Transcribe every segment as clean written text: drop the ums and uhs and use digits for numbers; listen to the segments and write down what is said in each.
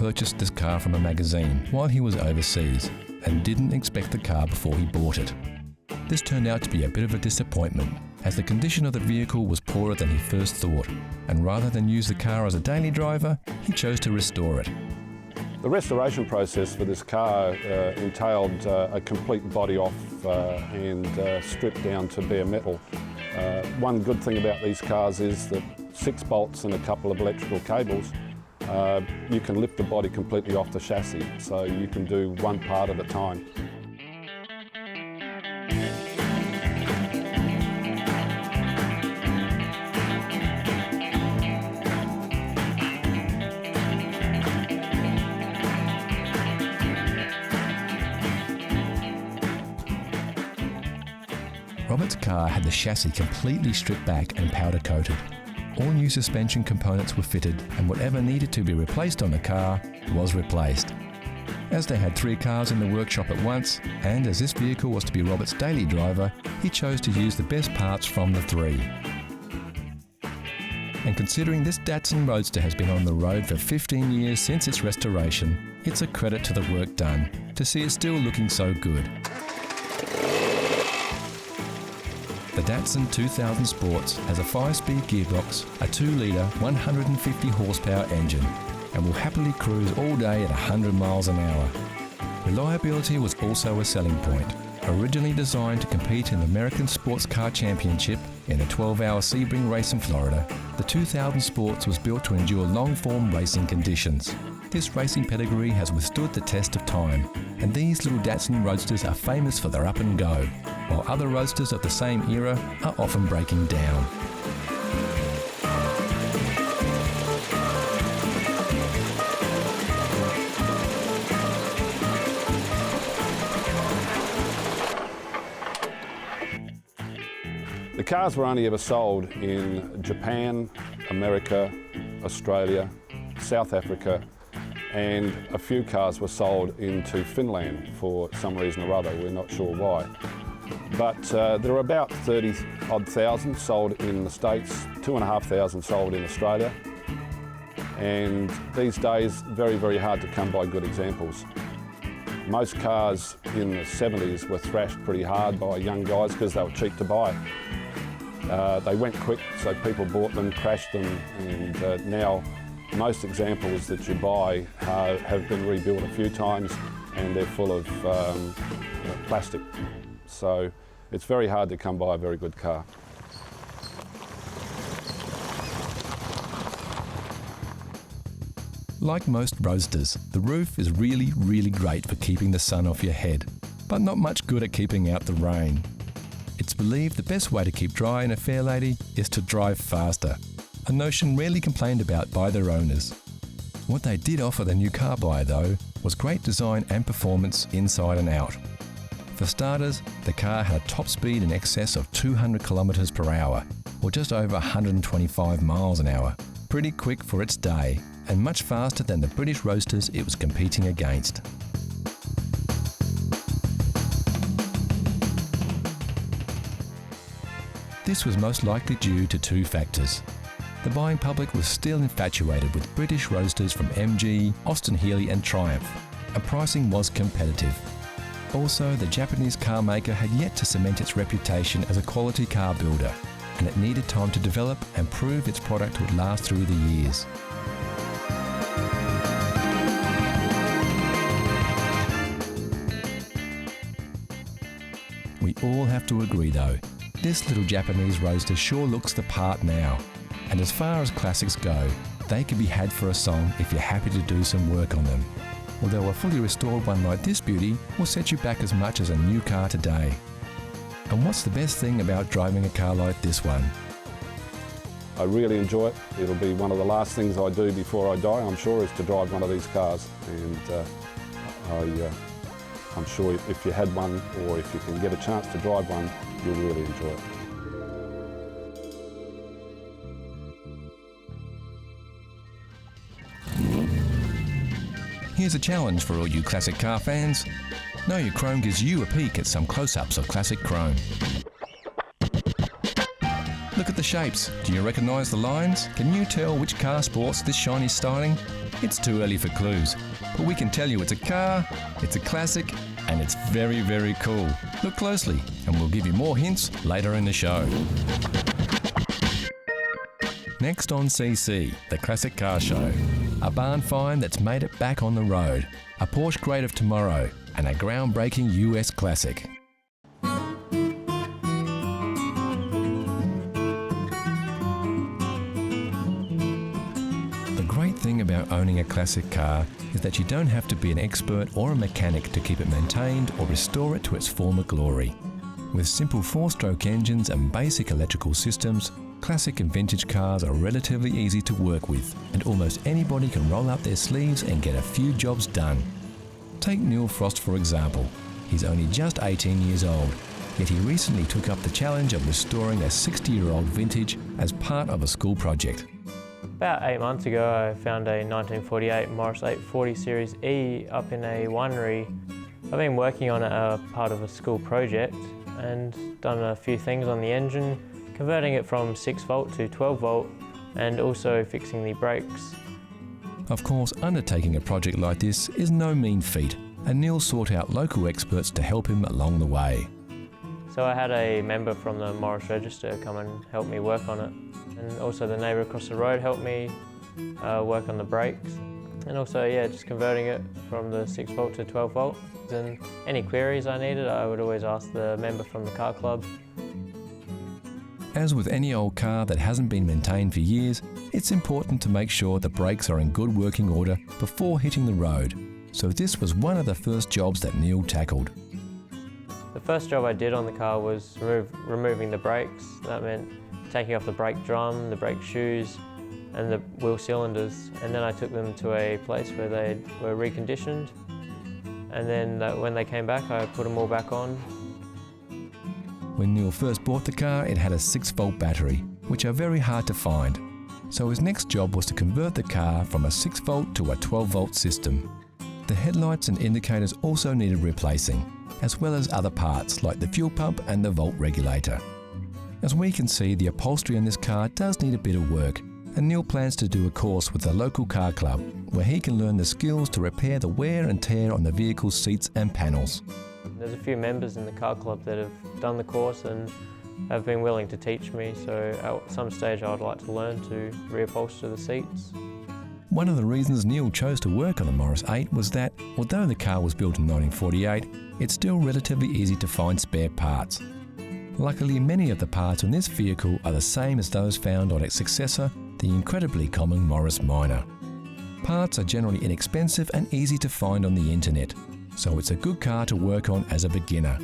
purchased this car from a magazine while he was overseas and didn't expect the car before he bought it. This turned out to be a bit of a disappointment, as the condition of the vehicle was poorer than he first thought, and rather than use the car as a daily driver, he chose to restore it. The restoration process for this car entailed a complete body off and stripped down to bare metal. One good thing about these cars is that 6 bolts and a couple of electrical cables, you can lift the body completely off the chassis, so you can do one part at a time. Robert's car had the chassis completely stripped back and powder coated. All new suspension components were fitted, and whatever needed to be replaced on the car was replaced. As they had 3 cars in the workshop at once, and as this vehicle was to be Robert's daily driver, he chose to use the best parts from the 3. And considering this Datsun Roadster has been on the road for 15 years since its restoration, it's a credit to the work done to see it still looking so good. The Datsun 2000 Sports has a 5-speed gearbox, a 2-litre 150 horsepower engine, and will happily cruise all day at 100 miles an hour. Reliability was also a selling point. Originally designed to compete in the American Sports Car Championship in a 12-hour Sebring race in Florida, the 2000 Sports was built to endure long-form racing conditions. This racing pedigree has withstood the test of time, and these little Datsun Roadsters are famous for their up and go, while other roadsters of the same era are often breaking down. The cars were only ever sold in Japan, America, Australia, South Africa, and a few cars were sold into Finland for some reason or other. We're not sure why. But there are about 30-odd thousand sold in the States, 2,500 sold in Australia. And these days, very, very hard to come by good examples. Most cars in the 70s were thrashed pretty hard by young guys because they were cheap to buy. They went quick, so people bought them, crashed them, and now most examples that you buy have been rebuilt a few times, and they're full of plastic. So it's very hard to come by a very good car. Like most roadsters, the roof is really, really great for keeping the sun off your head, but not much good at keeping out the rain. It's believed the best way to keep dry in a Fairlady is to drive faster, a notion rarely complained about by their owners. What they did offer the new car buyer, though, was great design and performance inside and out. For starters, the car had a top speed in excess of 200 kilometres per hour, or just over 125 miles an hour. Pretty quick for its day, and much faster than the British roadsters it was competing against. This was most likely due to 2 factors. The buying public was still infatuated with British roadsters from MG, Austin Healey and Triumph, and pricing was competitive. Also, the Japanese car maker had yet to cement its reputation as a quality car builder, and it needed time to develop and prove its product would last through the years. We all have to agree though, this little Japanese roadster sure looks the part now. And as far as classics go, they can be had for a song if you're happy to do some work on them. Although a fully restored one like this beauty will set you back as much as a new car today. And what's the best thing about driving a car like this one? I really enjoy it. It'll be one of the last things I do before I die, I'm sure, is to drive one of these cars. And I'm sure if you had one, or if you can get a chance to drive one, you'll really enjoy it. Here's a challenge for all you classic car fans. Know Your Chrome gives you a peek at some close-ups of classic chrome. Look at the shapes. Do you recognise the lines? Can you tell which car sports this shiny styling? It's too early for clues, but we can tell you it's a car, it's a classic, and it's very, very cool. Look closely, and we'll give you more hints later in the show. Next on CC, the Classic Car Show. A barn find that's made it back on the road. A Porsche great of tomorrow, and a groundbreaking US classic. The great thing about owning a classic car is that you don't have to be an expert or a mechanic to keep it maintained or restore it to its former glory. With simple 4-stroke engines and basic electrical systems, classic and vintage cars are relatively easy to work with, and almost anybody can roll up their sleeves and get a few jobs done. Take Neil Frost for example. He's only just 18 years old, yet he recently took up the challenge of restoring a 60-year-old vintage as part of a school project. About 8 months ago, I found a 1948 Morris 840 Series E up in a winery. I've been working on it as part of a school project and done a few things on the engine, converting it from 6 volt to 12 volt and also fixing the brakes. Of course, undertaking a project like this is no mean feat, and Neil sought out local experts to help him along the way. So I had a member from the Morris Register come and help me work on it, and also the neighbour across the road helped me work on the brakes, and also just converting it from the 6 volt to 12 volt. And any queries I needed, I would always ask the member from the car club. As with any old car that hasn't been maintained for years, it's important to make sure the brakes are in good working order before hitting the road. So this was one of the first jobs that Neil tackled. The first job I did on the car was removing the brakes. That meant taking off the brake drum, the brake shoes, and the wheel cylinders. And then I took them to a place where they were reconditioned. And then when they came back, I put them all back on. When Neil first bought the car, it had a 6-volt battery, which are very hard to find. So his next job was to convert the car from a 6-volt to a 12-volt system. The headlights and indicators also needed replacing, as well as other parts like the fuel pump and the volt regulator. As we can see, the upholstery in this car does need a bit of work, and Neil plans to do a course with the local car club, where he can learn the skills to repair the wear and tear on the vehicle's seats and panels. There's a few members in the car club that have done the course and have been willing to teach me, so at some stage I would like to learn to reupholster the seats. One of the reasons Neil chose to work on a Morris 8 was that, although the car was built in 1948, it's still relatively easy to find spare parts. Luckily, many of the parts on this vehicle are the same as those found on its successor, the incredibly common Morris Minor. Parts are generally inexpensive and easy to find on the internet, so it's a good car to work on as a beginner.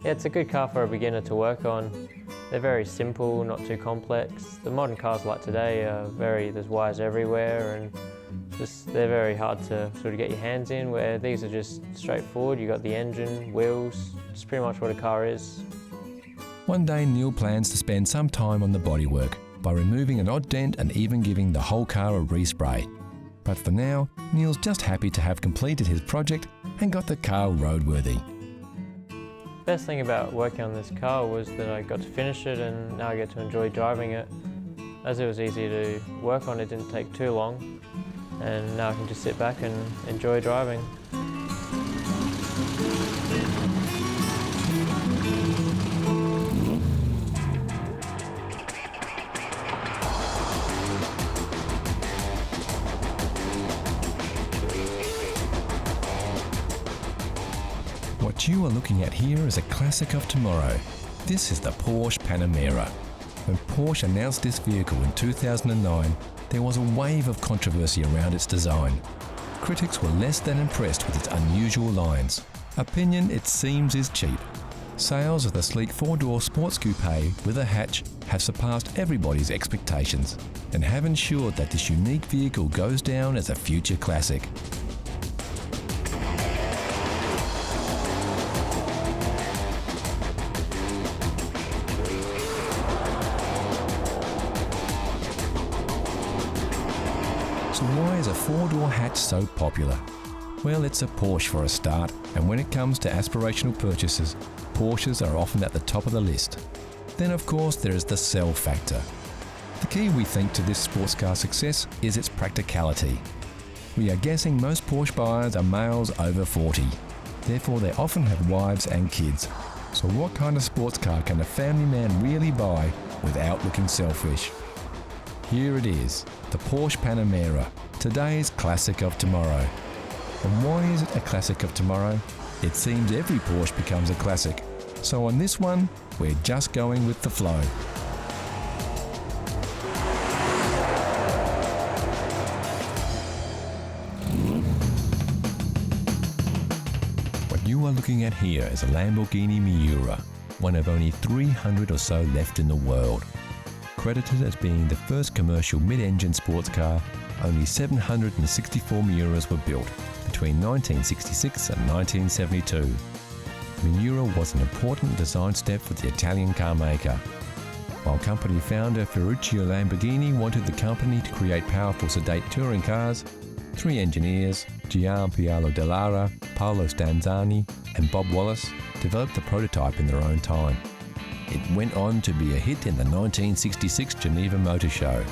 Yeah, it's a good car for a beginner to work on. They're very simple, not too complex. The modern cars like today there's wires everywhere, and they're very hard to sort of get your hands in, where these are just straightforward. You've got the engine, wheels, it's pretty much what a car is. One day Neil plans to spend some time on the bodywork by removing an odd dent and even giving the whole car a respray. But for now, Neil's just happy to have completed his project and got the car roadworthy. The best thing about working on this car was that I got to finish it, and now I get to enjoy driving it. As it was easy to work on, it didn't take too long, and now I can just sit back and enjoy driving. What you are looking at here is a classic of tomorrow. This is the Porsche Panamera. When Porsche announced this vehicle in 2009, there was a wave of controversy around its design. Critics were less than impressed with its unusual lines. Opinion, it seems, is cheap. Sales of the sleek 4-door sports coupe with a hatch have surpassed everybody's expectations and have ensured that this unique vehicle goes down as a future classic. So why is a 4-door hatch so popular? Well, it's a Porsche for a start, and when it comes to aspirational purchases, Porsches are often at the top of the list. Then of course there is the sell factor. The key, we think, to this sports car success is its practicality. We are guessing most Porsche buyers are males over 40. Therefore they often have wives and kids. So what kind of sports car can a family man really buy without looking selfish? Here it is, the Porsche Panamera, today's classic of tomorrow. And why is it a classic of tomorrow? It seems every Porsche becomes a classic. So on this one, we're just going with the flow. What you are looking at here is a Lamborghini Miura, one of only 300 or so left in the world. Credited as being the first commercial mid-engine sports car, only 764 Miuras were built between 1966 and 1972. Miura was an important design step for the Italian car maker. While company founder Ferruccio Lamborghini wanted the company to create powerful sedate touring cars, three engineers, Gianpiero Dallara, Paolo Stanzani and Bob Wallace, developed the prototype in their own time. It went on to be a hit in the 1966 Geneva Motor Show,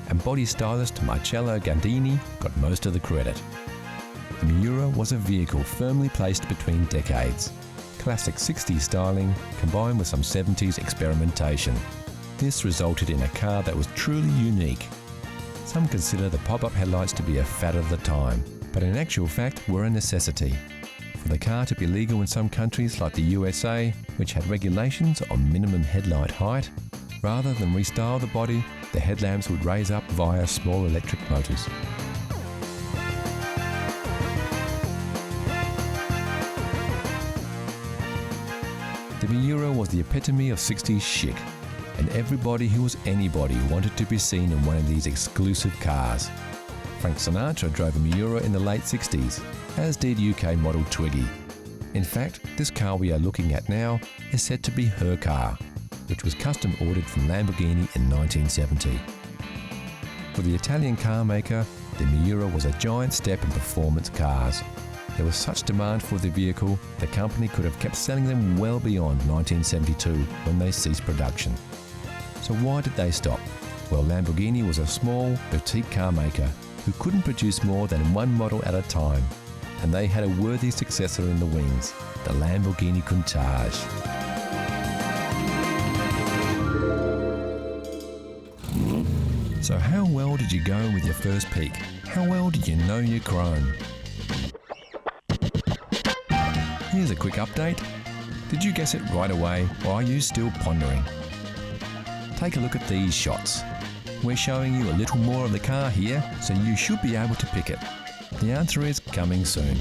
and body stylist Marcello Gandini got most of the credit. The Miura was a vehicle firmly placed between decades. Classic 60s styling combined with some 70s experimentation. This resulted in a car that was truly unique. Some consider the pop-up headlights to be a fad of the time, but in actual fact were a necessity. For the car to be legal in some countries like the USA, which had regulations on minimum headlight height, rather than restyle the body, the headlamps would raise up via small electric motors. The Miura was the epitome of 60s chic, and everybody who was anybody wanted to be seen in one of these exclusive cars. Frank Sinatra drove a Miura in the late 60s, as did UK model Twiggy. In fact, this car we are looking at now is said to be her car, which was custom ordered from Lamborghini in 1970. For the Italian car maker, the Miura was a giant step in performance cars. There was such demand for the vehicle, the company could have kept selling them well beyond 1972 when they ceased production. So why did they stop? Well, Lamborghini was a small, boutique car maker who couldn't produce more than one model at a time, and they had a worthy successor in the wings, the Lamborghini Countach. So how well did you go with your first peek? How well did you know your chrome? Here's a quick update. Did you guess it right away, or are you still pondering? Take a look at these shots. We're showing you a little more of the car here, so you should be able to pick it. The answer is coming soon.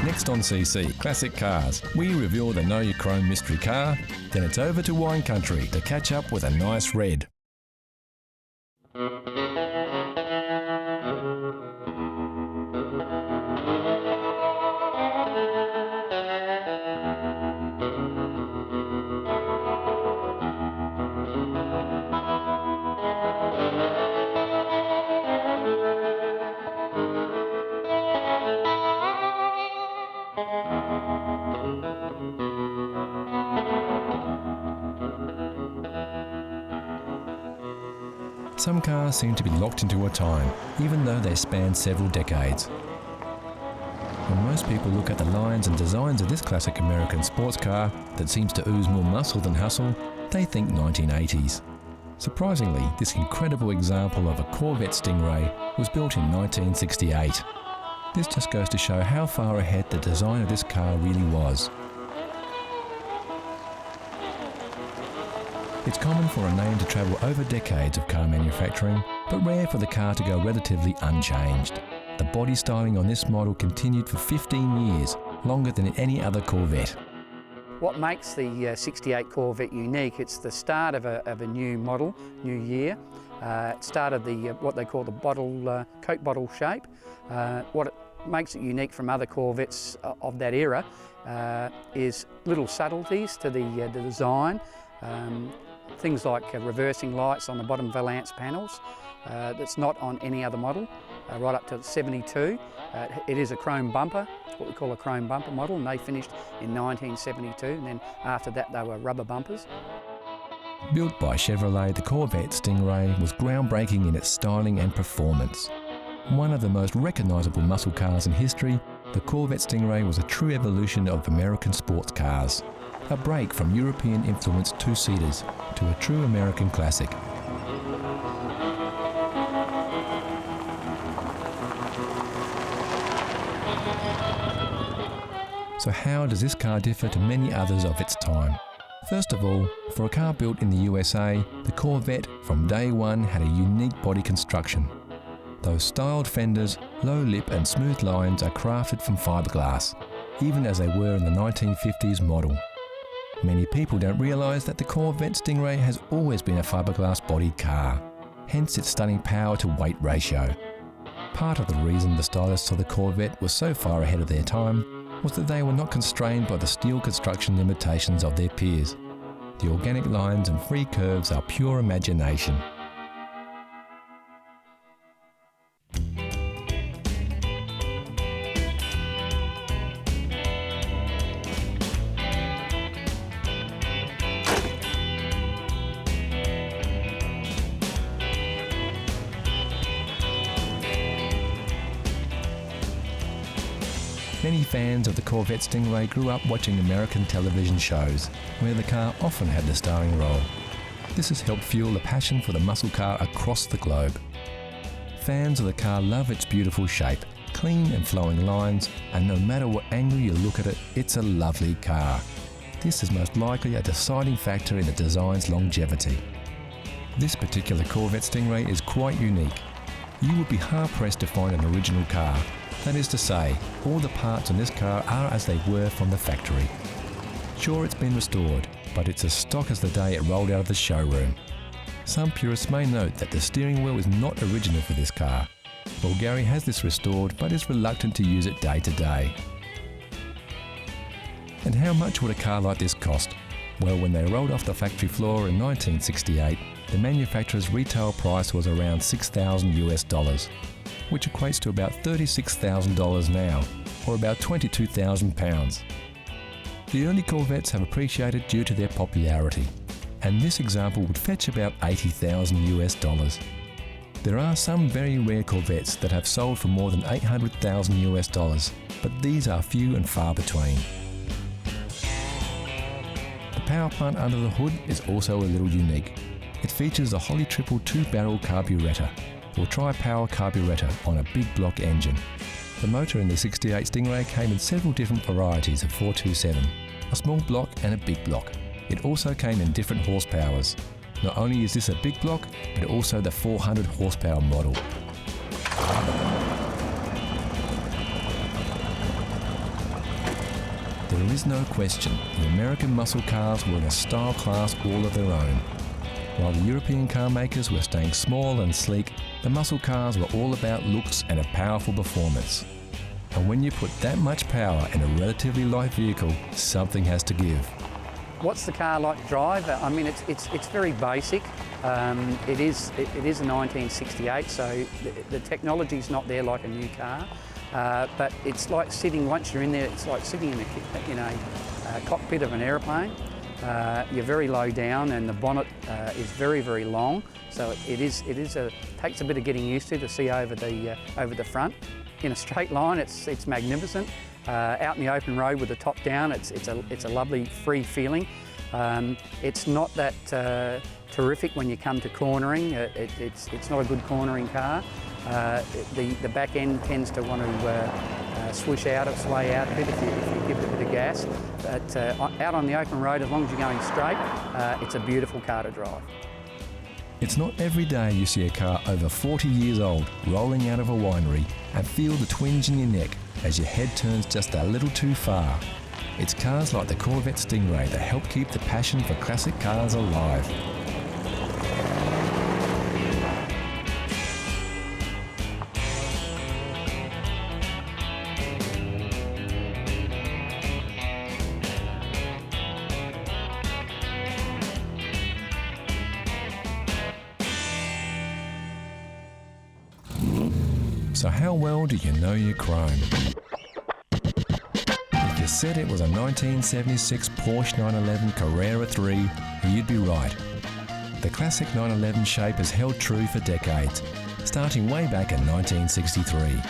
Next on CC Classic Cars, we reveal the Know Your Chrome mystery car, then it's over to wine country to catch up with a nice red. Some cars seem to be locked into a time, even though they span several decades. When most people look at the lines and designs of this classic American sports car that seems to ooze more muscle than hustle, they think 1980s. Surprisingly, this incredible example of a Corvette Stingray was built in 1968. This just goes to show how far ahead the design of this car really was. It's common for a name to travel over decades of car manufacturing, but rare for the car to go relatively unchanged. The body styling on this model continued for 15 years, longer than any other Corvette. What makes the 68 Corvette unique, it's the start of a new model, new year. It started what they call the Coke bottle shape. What it makes it unique from other Corvettes of that era is little subtleties to the design. Things like reversing lights on the bottom valance panels that's not on any other model. right up to 72. It is a chrome bumper, what we call a chrome bumper model, and they finished in 1972, and then after that they were rubber bumpers. Built by Chevrolet, the Corvette Stingray was groundbreaking in its styling and performance. One of the most recognisable muscle cars in history, the Corvette Stingray was a true evolution of American sports cars. A break from European-influenced two-seaters to a true American classic. So how does this car differ to many others of its time? First of all, for a car built in the USA, the Corvette from day one had a unique body construction. Those styled fenders, low lip and smooth lines are crafted from fiberglass, even as they were in the 1950s model. Many people don't realise that the Corvette Stingray has always been a fiberglass-bodied car, hence its stunning power to weight ratio. Part of the reason the stylists of the Corvette were so far ahead of their time was that they were not constrained by the steel construction limitations of their peers. The organic lines and free curves are pure imagination. Many fans of the Corvette Stingray grew up watching American television shows, where the car often had the starring role. This has helped fuel the passion for the muscle car across the globe. Fans of the car love its beautiful shape, clean and flowing lines, and no matter what angle you look at it, it's a lovely car. This is most likely a deciding factor in the design's longevity. This particular Corvette Stingray is quite unique. You would be hard-pressed to find an original car. That is to say, all the parts on this car are as they were from the factory. Sure, it's been restored, but it's as stock as the day it rolled out of the showroom. Some purists may note that the steering wheel is not original for this car. Well, Gary has this restored, but is reluctant to use it day to day. And how much would a car like this cost? Well, when they rolled off the factory floor in 1968, the manufacturer's retail price was around $6,000, which equates to about $36,000 now, or about £22,000. The early Corvettes have appreciated due to their popularity, and this example would fetch about $80,000. There are some very rare Corvettes that have sold for more than $800,000, but these are few and far between. The power plant under the hood is also a little unique. It features a Holley Triple 2-barrel carburettor, or tri-power carburettor on a big block engine. The motor in the 68 Stingray came in several different varieties of 427, a small block and a big block. It also came in different horsepowers. Not only is this a big block, but also the 400 horsepower model. There is no question, the American muscle cars were in a style class all of their own. While the European car makers were staying small and sleek, the muscle cars were all about looks and a powerful performance. And when you put that much power in a relatively light vehicle, something has to give. What's the car like to drive? I mean, it's very basic. It is a 1968, so the technology's not there like a new car. But it's like sitting, once you're in there, it's like sitting in a cockpit of an aeroplane. You're very low down, and the bonnet is very, very long. So it takes a bit of getting used to see over the front. In a straight line, it's magnificent. Out in the open road with the top down, it's a lovely free feeling. It's not that terrific when you come to cornering. It's not a good cornering car. The back end tends to want to swish out, sway out a bit if you give it a bit of gas. But out on the open road, as long as you're going straight, it's a beautiful car to drive. It's not every day you see a car over 40 years old rolling out of a winery and feel the twinge in your neck as your head turns just a little too far. It's cars like the Corvette Stingray that help keep the passion for classic cars alive. So how well do you know your chrome? If you said it was a 1976 Porsche 911 Carrera 3, you'd be right. The classic 911 shape has held true for decades, starting way back in 1963.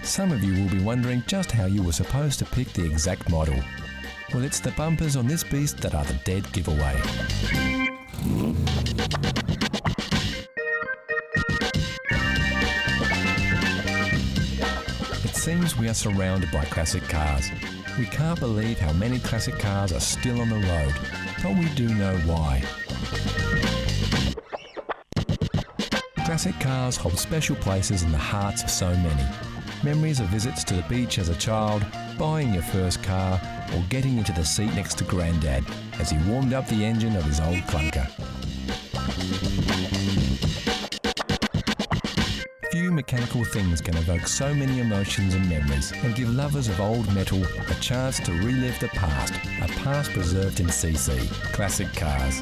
Some of you will be wondering just how you were supposed to pick the exact model. Well, it's the bumpers on this beast that are the dead giveaway. It seems we are surrounded by classic cars. We can't believe how many classic cars are still on the road, but we do know why. Classic cars hold special places in the hearts of so many. Memories of visits to the beach as a child, buying your first car, or getting into the seat next to Grandad as he warmed up the engine of his old clunker. Few mechanical things can evoke so many emotions and memories and give lovers of old metal a chance to relive the past, a past preserved in CC, classic cars.